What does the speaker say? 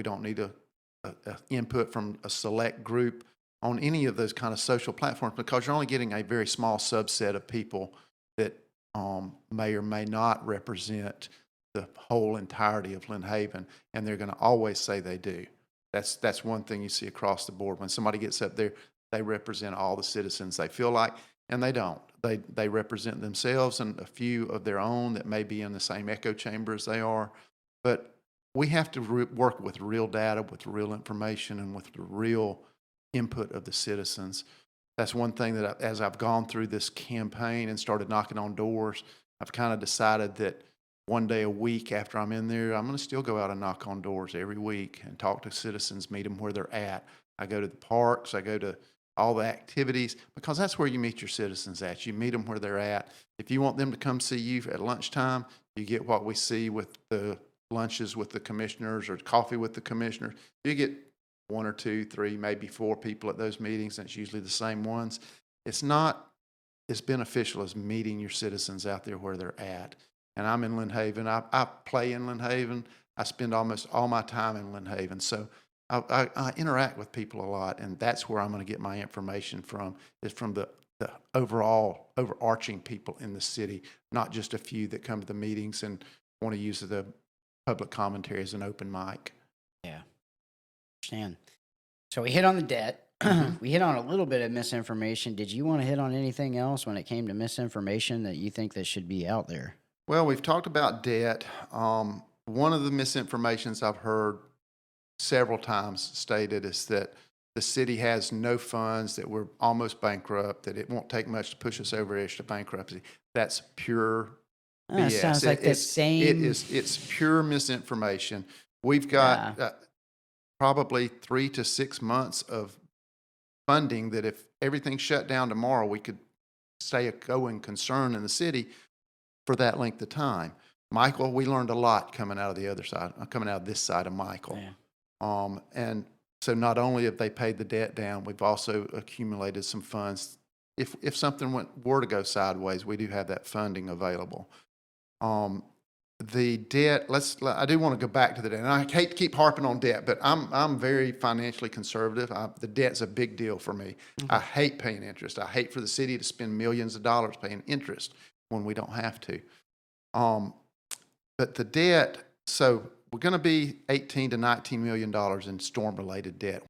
We don't need a input from a select group on any of those kind of social platforms because you're only getting a very small subset of people that may or may not represent the whole entirety of Lynn Haven, and they're going to always say they do. That's one thing you see across the board. When somebody gets up there, they represent all the citizens they feel like, and they don't. They represent themselves and a few of their own that may be in the same echo chamber as they are. But we have to work with real data, with real information, and with the real input of the citizens. That's one thing that as I've gone through this campaign and started knocking on doors, I've kind of decided that one day a week after I'm in there, I'm going to still go out and knock on doors every week and talk to citizens, meet them where they're at. I go to the parks, I go to all the activities, because that's where you meet your citizens at. You meet them where they're at. If you want them to come see you at lunchtime, you get what we see with the lunches with the commissioners or coffee with the commissioners. You get one or two, three, maybe four people at those meetings, and it's usually the same ones. It's not as beneficial as meeting your citizens out there where they're at. And I'm in Lynn Haven. I play in Lynn Haven. I spend almost all my time in Lynn Haven. So I interact with people a lot, and that's where I'm going to get my information from, is from the overall overarching people in the city, not just a few that come to the meetings and want to use the public commentary as an open mic. Yeah, understand. So we hit on the debt. We hit on a little bit of misinformation. Did you want to hit on anything else when it came to misinformation that you think that should be out there? Well, we've talked about debt. One of the misinformations I've heard several times stated is that the city has no funds, that we're almost bankrupt, that it won't take much to push us over the edge to bankruptcy. That's pure BS. Sounds like the same. It's pure misinformation. We've got probably 3 to 6 months of funding that if everything shut down tomorrow, we could stay a going concern in the city for that length of time. Michael, we learned a lot coming out of the other side, coming out of this side of Michael. Yeah. And so not only have they paid the debt down, we've also accumulated some funds. If something were to go sideways, we do have that funding available. The debt, I do want to go back to the debt. And I hate to keep harping on debt, but I'm very financially conservative. The debt's a big deal for me. I hate paying interest. I hate for the city to spend millions of dollars paying interest when we don't have to. But the debt, so we're going to be $18 to $19 million in storm-related debt.